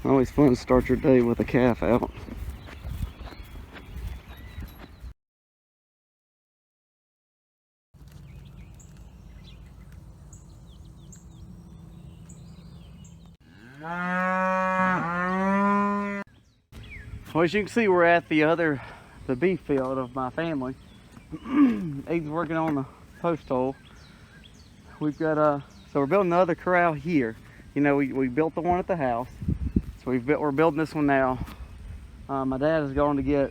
Always fun to start your day with a calf out. Well, as you can see, we're at the beef field of my family. Aiden's working on the post hole. We've got so we're building another corral here. You know, we built the one at the house, so we're building this one now. My dad is going to get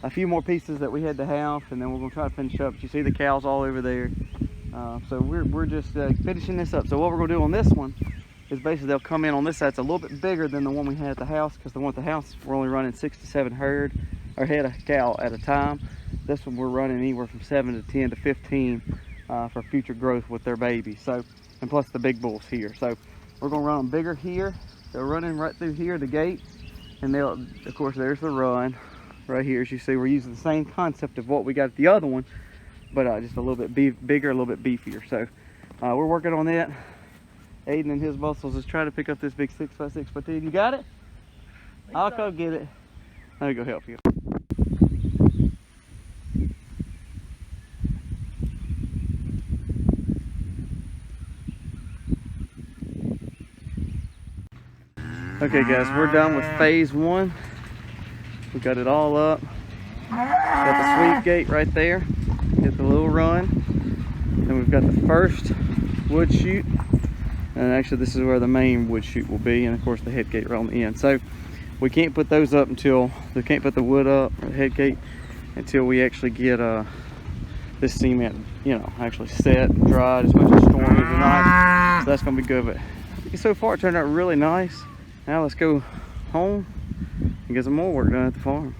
a few more pieces that we had to have, and then we're gonna try to finish up. You see the cows all over there. So we're just finishing this up. So what we're gonna do on this one is basically they'll come in on this side. It's a little bit bigger than the one we had at the house, because the one at the house we're only running 6 to 7 head of cow at a time. This one we're running anywhere from 7 to 10 to 15 for future growth with their babies. So, and plus the big bulls here. So we're gonna run them bigger here. They're running right through here, the gate, and they'll, of course, there's the run right here. As you see, we're using the same concept of what we got at the other one, but just a little bit bigger, a little bit beefier. So we're working on that. Aiden and his muscles is trying to pick up this big 6x6x10. You got it? I'll go get it. Let me go help you. Okay guys, we're done with phase 1. We got it all up. Got the sweep gate right there. Get the little run. And we've got the first wood chute. And actually this is where the main wood chute will be, and of course the head gate right on the end. So we can't put those up until, we can't put the wood up or the head gate until we actually get this cement, you know, actually set and dried, as much as storm is tonight. So that's gonna be good. But so far it turned out really nice. Now let's go home and get some more work done at the farm.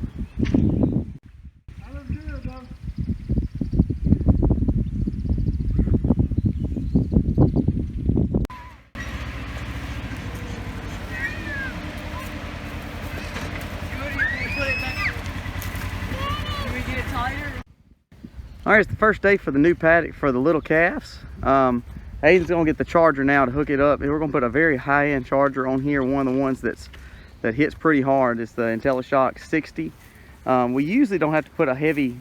All right, it's the first day for the new paddock for the little calves. Aiden's gonna get the charger now to hook it up. We're gonna put a very high-end charger on here, one of the ones that hits pretty hard. It's the IntelliShock 60. We usually don't have to put a heavy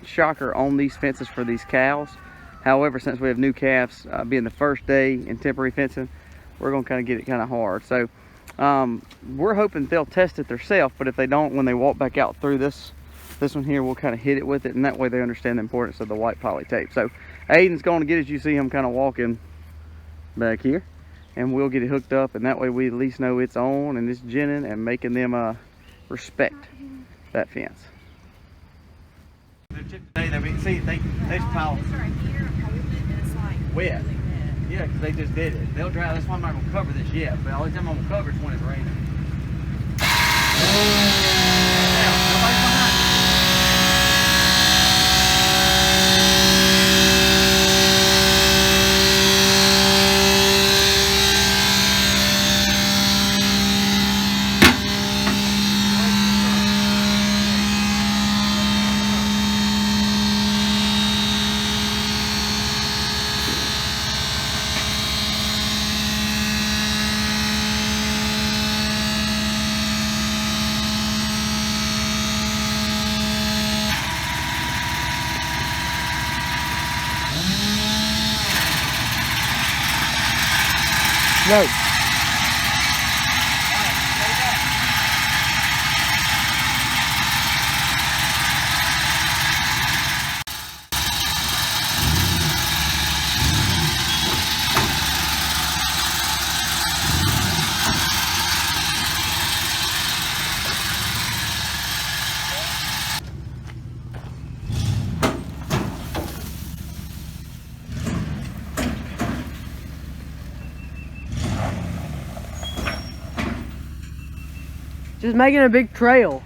shocker on these fences for these cows. However, since we have new calves, being the first day in temporary fencing, we're gonna kind of get it kind of hard. So we're hoping they'll test it themselves, but if they don't, when they walk back out through this one here, we'll kind of hit it with it, and that way they understand the importance of the white poly tape. So Aiden's going to get it. You see him kind of walking back here, and we'll get it hooked up, and that way we at least know it's on and it's ginning and making them respect that fence. Today they see they just pile wet. Yeah, because they just did it. They'll dry. That's why I'm not going to cover this yet. But the only time I'm going to cover is when it's raining. Now, nobody's behind you. No. Just making a big trail.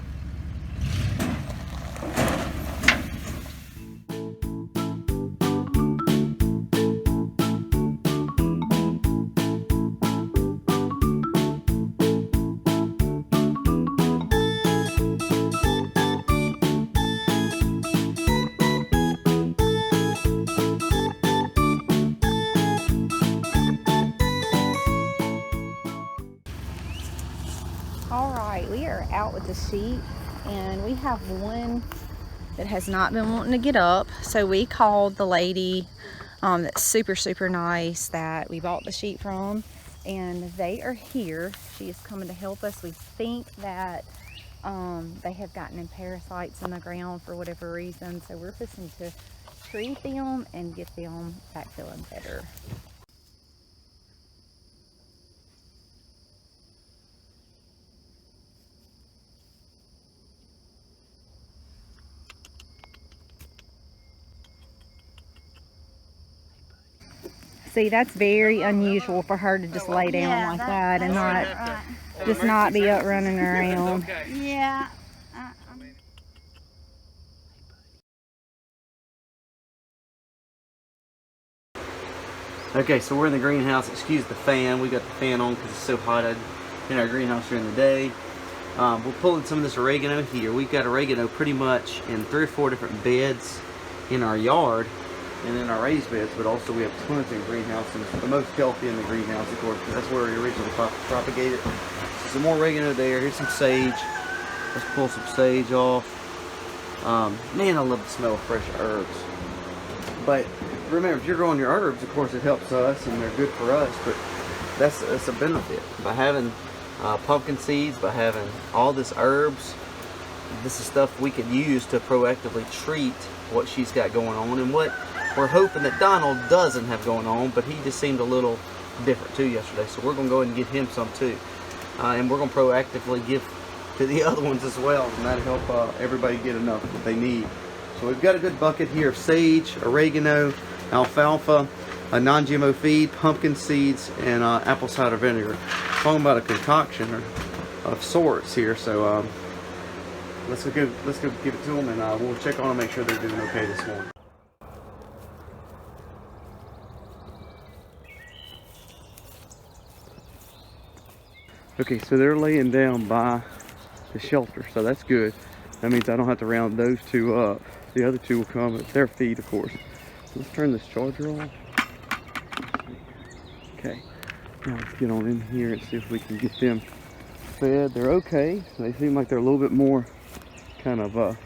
All right, we are out with the sheep, and we have one that has not been wanting to get up. So we called the lady that's super nice that we bought the sheep from, and they are here. She is coming to help us. We think that they have gotten in parasites in the ground for whatever reason. So we're fixing to treat them and get them back feeling better. See, that's very unusual for her to just lay down like that and not be up running around. Yeah. Okay, so we're in the greenhouse. Excuse the fan. We got the fan on because it's so hot in our greenhouse during the day. We're pulling some of this oregano here. We've got oregano pretty much in 3 or 4 different beds in our yard and in our raised beds, but also we have tons in the greenhouse, and it's the most healthy in the greenhouse, of course, because that's where we originally propagated. So some more oregano there. Here's some sage. Let's pull some sage off. Man, I love the smell of fresh herbs. But remember, if you're growing your herbs, of course, it helps us and they're good for us, but that's a benefit. By having pumpkin seeds, by having all this herbs, this is stuff we could use to proactively treat what she's got going on, and what we're hoping that Donald doesn't have going on, but he just seemed a little different too yesterday. So we're going to go ahead and get him some too. And we're going to proactively give to the other ones as well, and that'll help everybody get enough that they need. So we've got a good bucket here of sage, oregano, alfalfa, a non-GMO feed, pumpkin seeds, and apple cider vinegar. Talking about a concoction of sorts here. So let's go give it to them, and we'll check on them, make sure they're doing okay this morning. Okay, so they're laying down by the shelter, so that's good. That means I don't have to round those two up. The other two will come at their feed, of course. Let's turn this charger on. Okay, now let's get on in here and see if we can get them fed. They're okay. They seem like they're a little bit more kind of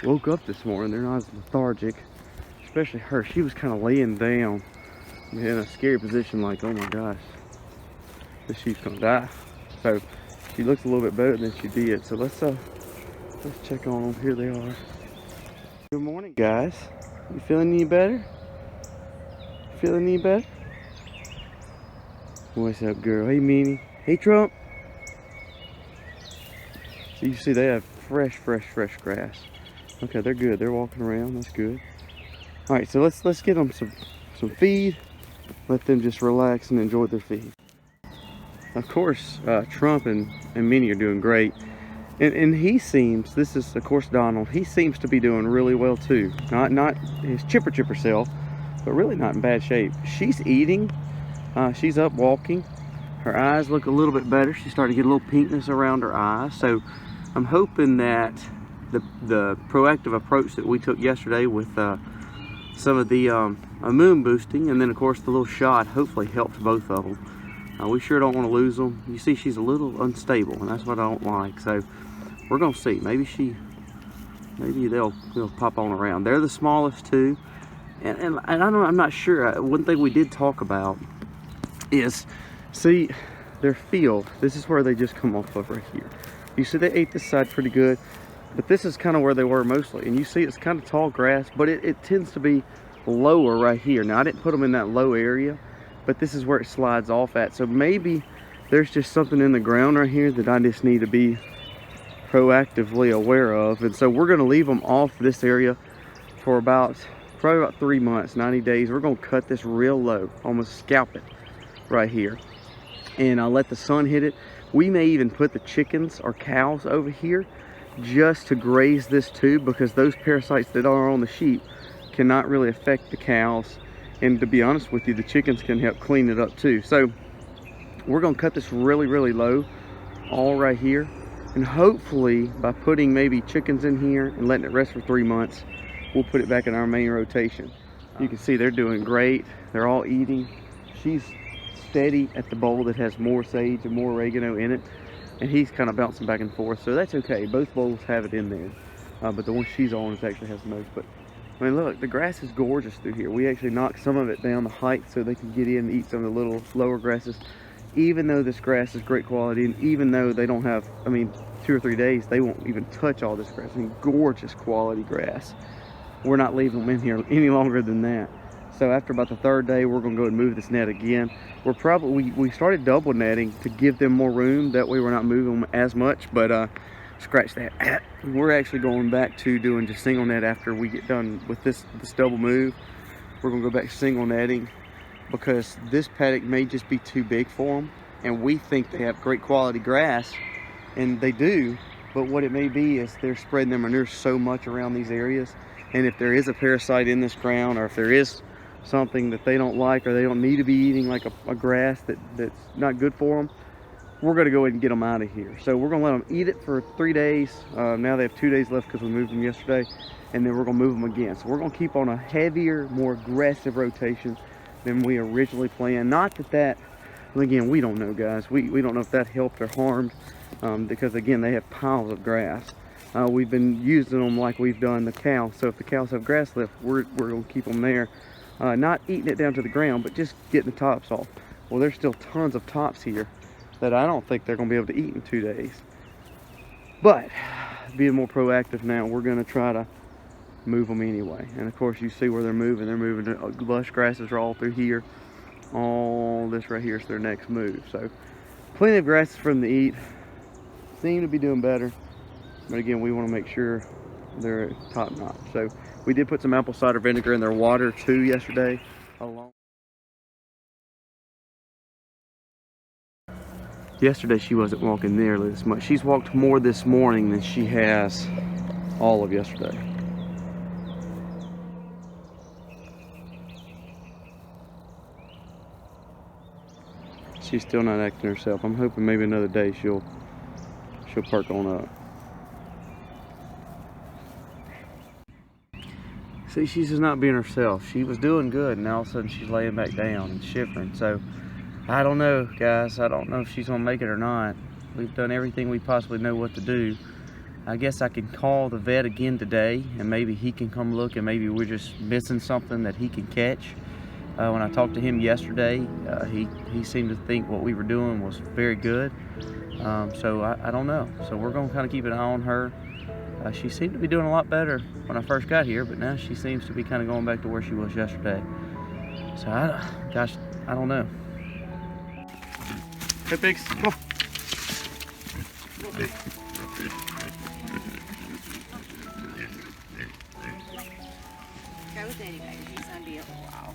woke up this morning. They're not as lethargic, especially her. She was kind of laying down in a scary position, like, oh my gosh, this sheep's gonna die. So she looks a little bit better than she did. So let's check on them. Here they are. Good morning, guys. You feeling any better? Feeling any better? What's up, girl? Hey, Meanie. Hey, Trump. So you see they have fresh grass. Okay, they're good. They're walking around. That's good. All right, so let's get them some feed. Let them just relax and enjoy their feed. Of course, Trump and Minnie are doing great. And he seems, this is of course Donald, he seems to be doing really well too. Not his chipper self, but really not in bad shape. She's eating, she's up walking. Her eyes look a little bit better. She's starting to get a little pinkness around her eyes. So I'm hoping that the proactive approach that we took yesterday with some of the immune boosting, and then of course the little shot, hopefully helped both of them. We sure don't want to lose them. You see, she's a little unstable, and that's what I don't like. So we're gonna see. Maybe they'll pop on around. They're the smallest too, and I'm not sure. One thing we did talk about is, see, their field. This is where they just come off of right here. You see, they ate this side pretty good, but this is kind of where they were mostly. And you see, it's kind of tall grass, but it tends to be lower right here. Now, I didn't put them in that low area, but this is where it slides off at. So maybe there's just something in the ground right here that I just need to be proactively aware of. And so we're going to leave them off this area for probably about 3 months, 90 days. We're going to cut this real low, almost scalp it right here, and I'll let the sun hit it. We may even put the chickens or cows over here just to graze this too, because those parasites that are on the sheep cannot really affect the cows. And to be honest with you, the chickens can help clean it up too. So we're gonna cut this really low, all right here. And hopefully by putting maybe chickens in here and letting it rest for 3 months, we'll put it back in our main rotation. You can see they're doing great. They're all eating. She's steady at the bowl that has more sage and more oregano in it. and he's kind of bouncing back and forth, so that's okay. Both bowls have it in there, but the one she's on is actually has the most. But I mean, look, the grass is gorgeous through here. We actually knocked some of it down the height so they can get in and eat some of the little lower grasses. Even though this grass is great quality, and even though they don't have, I mean, 2 or 3 days, they won't even touch all this grass. I mean, gorgeous quality grass. We're not leaving them in here any longer than that. So after about the 3rd day, we're gonna go and move this net again. We're probably, we started double netting to give them more room. That way we're not moving them as much, but scratch that. We're actually going back to doing just single net after we get done with this double move. We're gonna go back to single netting because this paddock may just be too big for them. And we think they have great quality grass, and they do, but what it may be is they're spreading their manure so much around these areas. And if there is a parasite in this ground, or if there is something that they don't like, or they don't need to be eating, like a grass that's not good for them, we're going to go ahead and get them out of here. So we're going to let them eat it for 3 days. Now they have 2 days left because we moved them yesterday, and then we're going to move them again. So we're going to keep on a heavier, more aggressive rotation than we originally planned. Not that, again, we don't know, guys. We don't know if that helped or harmed, because again, they have piles of grass. We've been using them like we've done the cows. So if the cows have grass left, we're going to keep them there. Not eating it down to the ground, but just getting the tops off. Well, there's still tons of tops here that I don't think they're going to be able to eat in 2 days. But being more proactive now, we're going to try to move them anyway. And of course, you see where they're moving. They're moving to lush grasses are all through here. All this right here is their next move. So plenty of grasses for them to eat. Seem to be doing better. But again, we want to make sure they're top notch. So we did put some apple cider vinegar in their water too yesterday. Yesterday she wasn't walking nearly as much. She's walked more this morning than she has all of yesterday. She's still not acting herself. I'm hoping maybe another day she'll perk on up. See, she's just not being herself. She was doing good, and now all of a sudden she's laying back down and shivering. So I don't know, guys. I don't know if she's gonna make it or not. We've done everything we possibly know what to do. I guess I can call the vet again today, and maybe he can come look, and maybe we're just missing something that he can catch. When I talked to him yesterday, he seemed to think what we were doing was very good. So I don't know. So we're gonna kind of keep an eye on her. She seemed to be doing a lot better when I first got here, but now she seems to be kind of going back to where she was yesterday. So I don't know. Hey, Pigs, come on. Go with Daddy, baby. He's gonna be a little while.